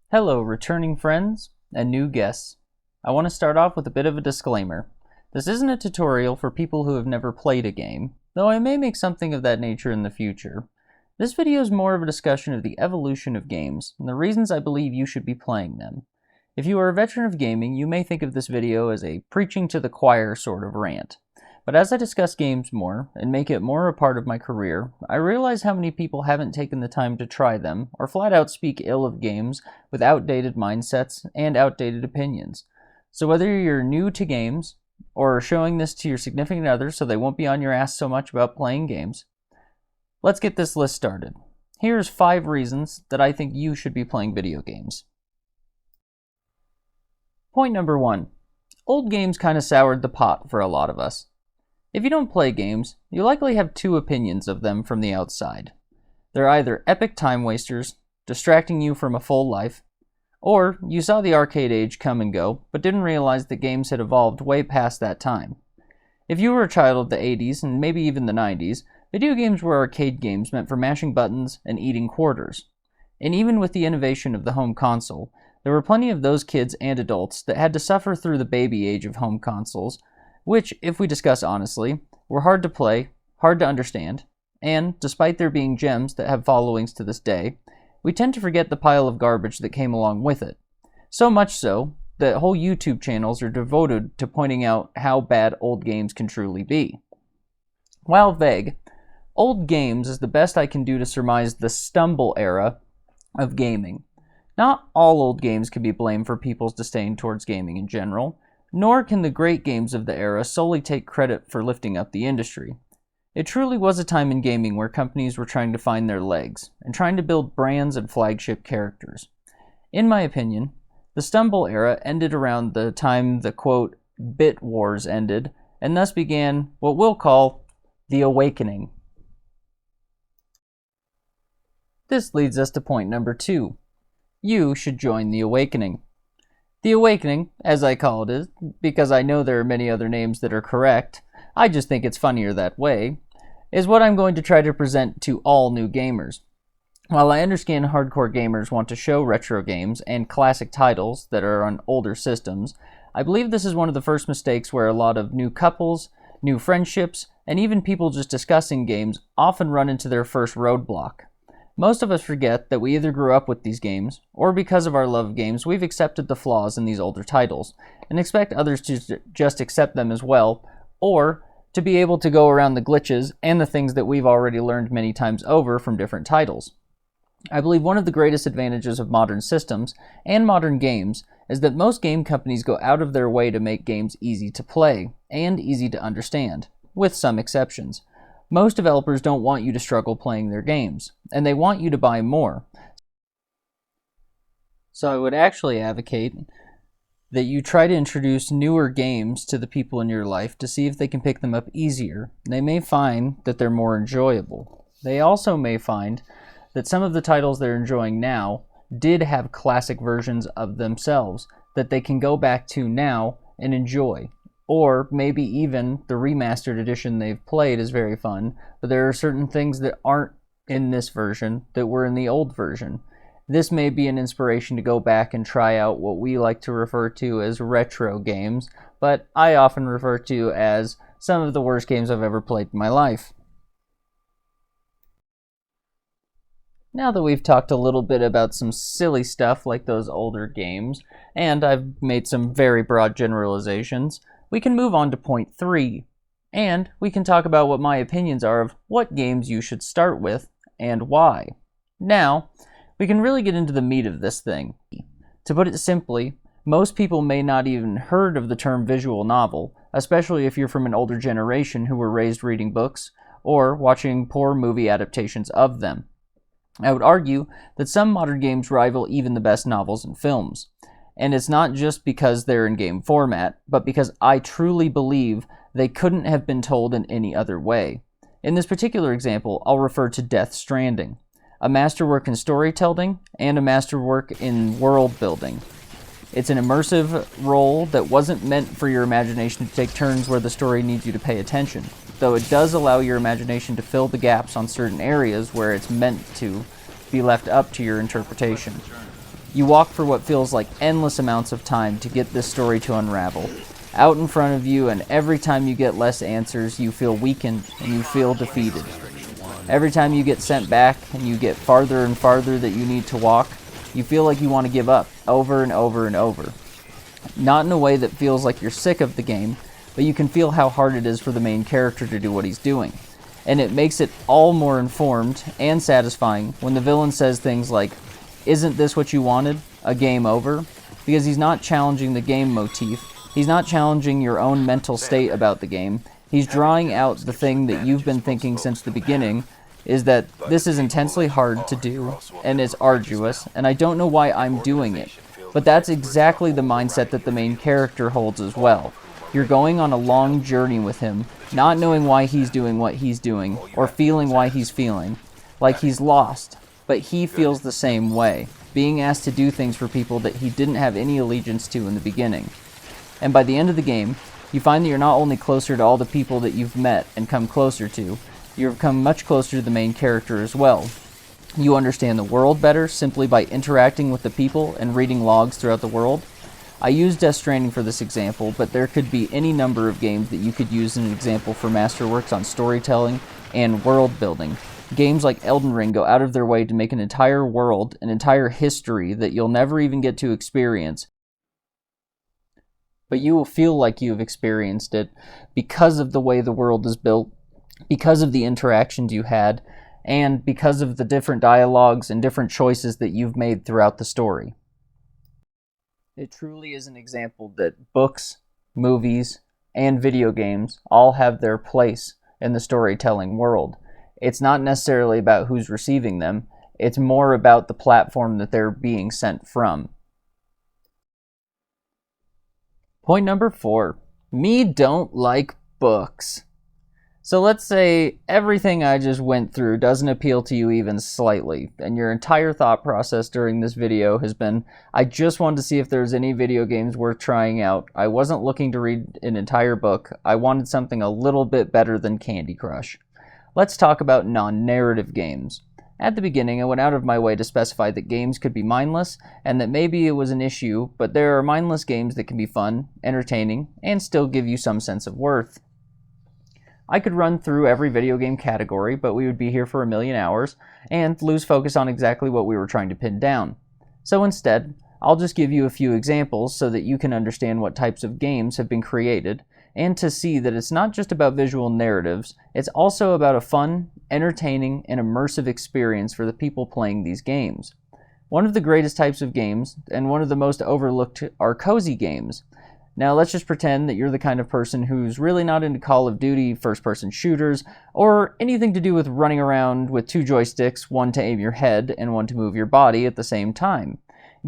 Hello, returning friends and new guests. I want to start off with a bit of a disclaimer. This isn't a tutorial for people who have never played a game, though I may make something of that nature in the future. This video is more of a discussion of the evolution of games and the reasons I believe you should be playing them. If you are a veteran of gaming, you may think of this video as a preaching to the choir sort of rant. But as I discuss games more, and make it more a part of my career, I realize how many people haven't taken the time to try them, or flat out speak ill of games with outdated mindsets and outdated opinions. So whether you're new to games, or showing this to your significant other so they won't be on your ass so much about playing games, let's get this list started. Here's 5 reasons that I think you should be playing video games. Point number 1. Old games kind of soured the pot for a lot of us. If you don't play games, you likely have 2 opinions of them from the outside. They're either epic time wasters, distracting you from a full life, or you saw the arcade age come and go, but didn't realize that games had evolved way past that time. If you were a child of the 80s and maybe even the 90s, video games were arcade games meant for mashing buttons and eating quarters. And even with the innovation of the home console, there were plenty of those kids and adults that had to suffer through the baby age of home consoles, which, if we discuss honestly, were hard to play, hard to understand, and, despite there being gems that have followings to this day, we tend to forget the pile of garbage that came along with it. So much so, that whole YouTube channels are devoted to pointing out how bad old games can truly be. While vague, old games is the best I can do to surmise the stumble era of gaming. Not all old games can be blamed for people's disdain towards gaming in general, nor can the great games of the era solely take credit for lifting up the industry. It truly was a time in gaming where companies were trying to find their legs, and trying to build brands and flagship characters. In my opinion, the stumble era ended around the time the quote, bit wars ended, and thus began what we'll call the awakening. This leads us to point number 2. You should join the awakening. The awakening, as I call it, is because I know there are many other names that are correct, I just think it's funnier that way, is what I'm going to try to present to all new gamers. While I understand hardcore gamers want to show retro games and classic titles that are on older systems, I believe this is one of the first mistakes where a lot of new couples, new friendships, and even people just discussing games often run into their first roadblock. Most of us forget that we either grew up with these games, or because of our love of games, we've accepted the flaws in these older titles, and expect others to just accept them as well, or to be able to go around the glitches and the things that we've already learned many times over from different titles. I believe one of the greatest advantages of modern systems and modern games is that most game companies go out of their way to make games easy to play and easy to understand, with some exceptions. Most developers don't want you to struggle playing their games, and they want you to buy more. So I would actually advocate that you try to introduce newer games to the people in your life to see if they can pick them up easier. They may find that they're more enjoyable. They also may find that some of the titles they're enjoying now did have classic versions of themselves that they can go back to now and enjoy. Or maybe even the remastered edition they've played is very fun, but there are certain things that aren't in this version that were in the old version. This may be an inspiration to go back and try out what we like to refer to as retro games, but I often refer to as some of the worst games I've ever played in my life. Now that we've talked a little bit about some silly stuff like those older games, and I've made some very broad generalizations, we can move on to point 3, and we can talk about what my opinions are of what games you should start with and why. Now, we can really get into the meat of this thing. To put it simply, most people may not even heard of the term visual novel, especially if you're from an older generation who were raised reading books or watching poor movie adaptations of them. I would argue that some modern games rival even the best novels and films. And it's not just because they're in game format, but because I truly believe they couldn't have been told in any other way. In this particular example, I'll refer to Death Stranding, a masterwork in storytelling and a masterwork in world building. It's an immersive role that wasn't meant for your imagination to take turns where the story needs you to pay attention, though it does allow your imagination to fill the gaps on certain areas where it's meant to be left up to your interpretation. You walk for what feels like endless amounts of time to get this story to unravel. Out in front of you, and every time you get less answers, you feel weakened and you feel defeated. Every time you get sent back and you get farther and farther that you need to walk, you feel like you want to give up over and over and over. Not in a way that feels like you're sick of the game, but you can feel how hard it is for the main character to do what he's doing. And it makes it all more informed and satisfying when the villain says things like, "Isn't this what you wanted? A game over?" Because he's not challenging the game motif. He's not challenging your own mental state about the game. He's drawing out the thing that you've been thinking since the beginning, is that this is intensely hard to do, and it's arduous, and I don't know why I'm doing it. But that's exactly the mindset that the main character holds as well. You're going on a long journey with him, not knowing why he's doing what he's doing, or feeling why he's feeling. Like he's lost, but he feels the same way, being asked to do things for people that he didn't have any allegiance to in the beginning. And by the end of the game, you find that you're not only closer to all the people that you've met and come closer to, you've come much closer to the main character as well. You understand the world better simply by interacting with the people and reading logs throughout the world. I used Death Stranding for this example, but there could be any number of games that you could use as an example for masterworks on storytelling and world building. Games like Elden Ring go out of their way to make an entire world, an entire history that you'll never even get to experience, but you will feel like you've experienced it because of the way the world is built, because of the interactions you had, and because of the different dialogues and different choices that you've made throughout the story. It truly is an example that books, movies, and video games all have their place in the storytelling world. It's not necessarily about who's receiving them, it's more about the platform that they're being sent from. Point number 4. Me don't like books. So let's say everything I just went through doesn't appeal to you even slightly, and your entire thought process during this video has been, I just wanted to see if there's any video games worth trying out. I wasn't looking to read an entire book. I wanted something a little bit better than Candy Crush. Let's talk about non-narrative games. At the beginning, I went out of my way to specify that games could be mindless, and that maybe it was an issue, but there are mindless games that can be fun, entertaining, and still give you some sense of worth. I could run through every video game category, but we would be here for a million hours, and lose focus on exactly what we were trying to pin down. So instead, I'll just give you a few examples so that you can understand what types of games have been created, and to see that it's not just about visual narratives, it's also about a fun, entertaining, and immersive experience for the people playing these games. One of the greatest types of games, and one of the most overlooked, are cozy games. Now let's just pretend that you're the kind of person who's really not into Call of Duty, first-person shooters, or anything to do with running around with 2 joysticks, one to aim your head and one to move your body at the same time.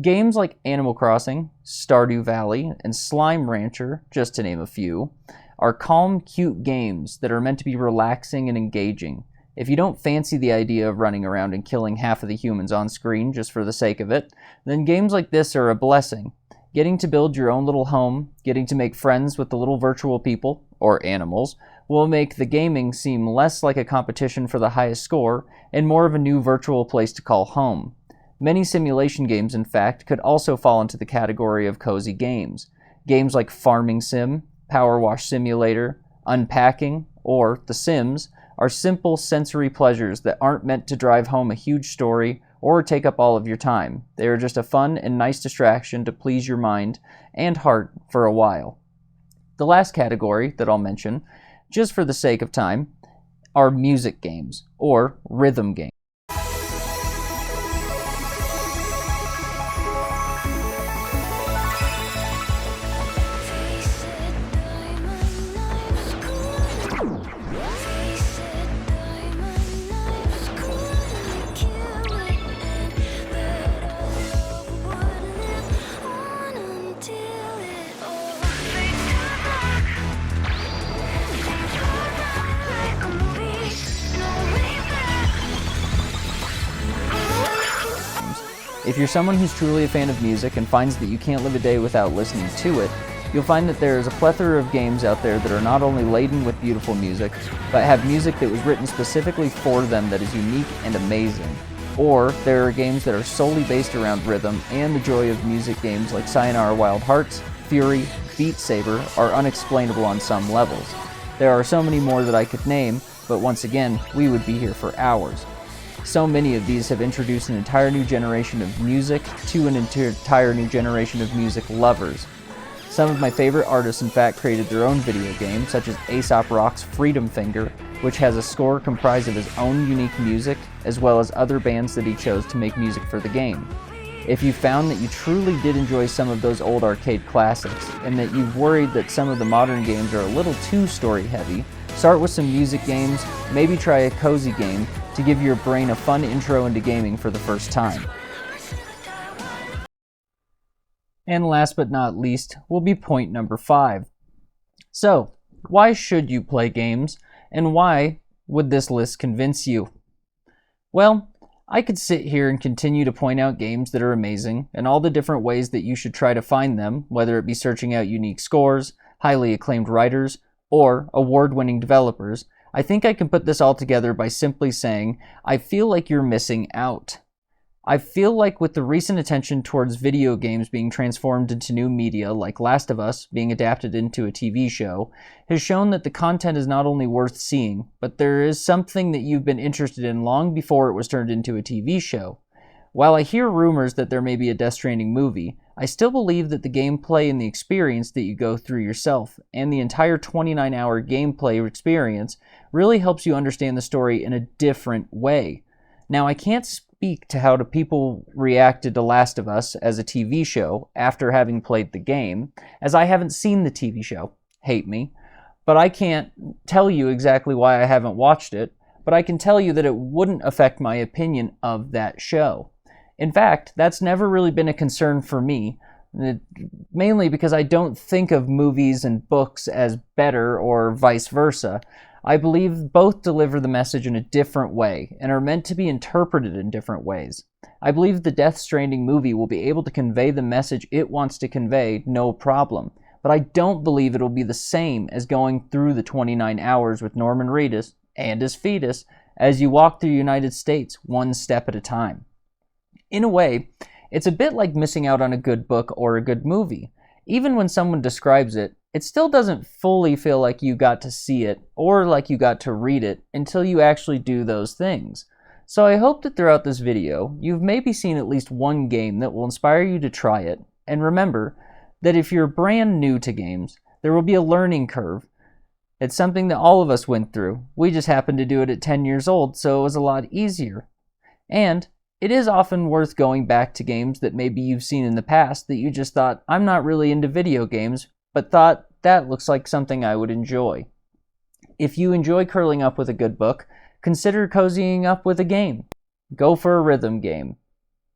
Games like Animal Crossing, Stardew Valley, and Slime Rancher, just to name a few, are calm, cute games that are meant to be relaxing and engaging. If you don't fancy the idea of running around and killing half of the humans on screen just for the sake of it, then games like this are a blessing. Getting to build your own little home, getting to make friends with the little virtual people, or animals, will make the gaming seem less like a competition for the highest score and more of a new virtual place to call home. Many simulation games, in fact, could also fall into the category of cozy games. Games like Farming Sim, Power Wash Simulator, Unpacking, or The Sims are simple sensory pleasures that aren't meant to drive home a huge story or take up all of your time. They are just a fun and nice distraction to please your mind and heart for a while. The last category that I'll mention, just for the sake of time, are music games, or rhythm games. If you're someone who's truly a fan of music and finds that you can't live a day without listening to it, you'll find that there is a plethora of games out there that are not only laden with beautiful music, but have music that was written specifically for them that is unique and amazing. Or there are games that are solely based around rhythm, and the joy of music games like Sayonara Wild Hearts, Fury, Beat Saber are unexplainable on some levels. There are so many more that I could name, but once again, we would be here for hours. So many of these have introduced an entire new generation of music to an entire new generation of music lovers. Some of my favorite artists, in fact, created their own video games, such as Aesop Rock's Freedom Finger, which has a score comprised of his own unique music, as well as other bands that he chose to make music for the game. If you found that you truly did enjoy some of those old arcade classics, and that you've worried that some of the modern games are a little too story-heavy, start with some music games, maybe try a cozy game to give your brain a fun intro into gaming for the first time. And last but not least will be point number 5. So, why should you play games, and why would this list convince you? Well, I could sit here and continue to point out games that are amazing, and all the different ways that you should try to find them, whether it be searching out unique scores, highly acclaimed writers, or award-winning developers. I think I can put this all together by simply saying, I feel like you're missing out. I feel like with the recent attention towards video games being transformed into new media, like Last of Us being adapted into a TV show, has shown that the content is not only worth seeing, but there is something that you've been interested in long before it was turned into a TV show. While I hear rumors that there may be a Death Stranding movie, I still believe that the gameplay and the experience that you go through yourself, and the entire 29-hour gameplay experience, really helps you understand the story in a different way. Now, I can't speak to how the people reacted to Last of Us as a TV show after having played the game, as I haven't seen the TV show. Hate me. But I can't tell you exactly why I haven't watched it, but I can tell you that it wouldn't affect my opinion of that show. In fact, that's never really been a concern for me, mainly because I don't think of movies and books as better or vice versa. I believe both deliver the message in a different way and are meant to be interpreted in different ways. I believe the Death Stranding movie will be able to convey the message it wants to convey, no problem. But I don't believe it'll be the same as going through the 29 hours with Norman Reedus and his fetus as you walk through the United States one step at a time. In a way, it's a bit like missing out on a good book or a good movie. Even when someone describes it, it still doesn't fully feel like you got to see it or like you got to read it until you actually do those things. So I hope that throughout this video, you've maybe seen at least one game that will inspire you to try it. And remember that if you're brand new to games, there will be a learning curve. It's something that all of us went through. We just happened to do it at 10 years old, so it was a lot easier. And it is often worth going back to games that maybe you've seen in the past that you just thought, I'm not really into video games, but thought that looks like something I would enjoy. If you enjoy curling up with a good book, consider cozying up with a game. Go for a rhythm game.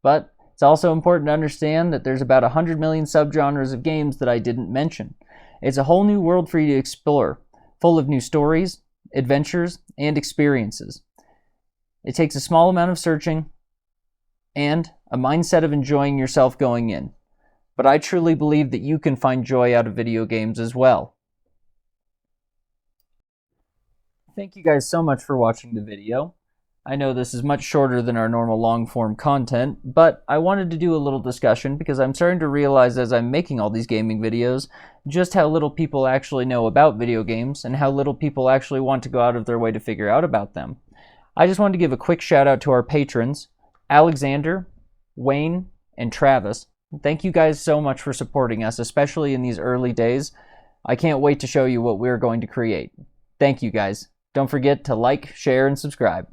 But it's also important to understand that there's about 100 million subgenres of games that I didn't mention. It's a whole new world for you to explore, full of new stories, adventures, and experiences. It takes a small amount of searching and a mindset of enjoying yourself going in. But I truly believe that you can find joy out of video games as well. Thank you guys so much for watching the video. I know this is much shorter than our normal long-form content, but I wanted to do a little discussion because I'm starting to realize as I'm making all these gaming videos just how little people actually know about video games and how little people actually want to go out of their way to figure out about them. I just wanted to give a quick shout out to our patrons, Alexander, Wayne, and Travis. Thank you guys so much for supporting us, especially in these early days. I can't wait to show you what we're going to create. Thank you guys. Don't forget to like, share, and subscribe.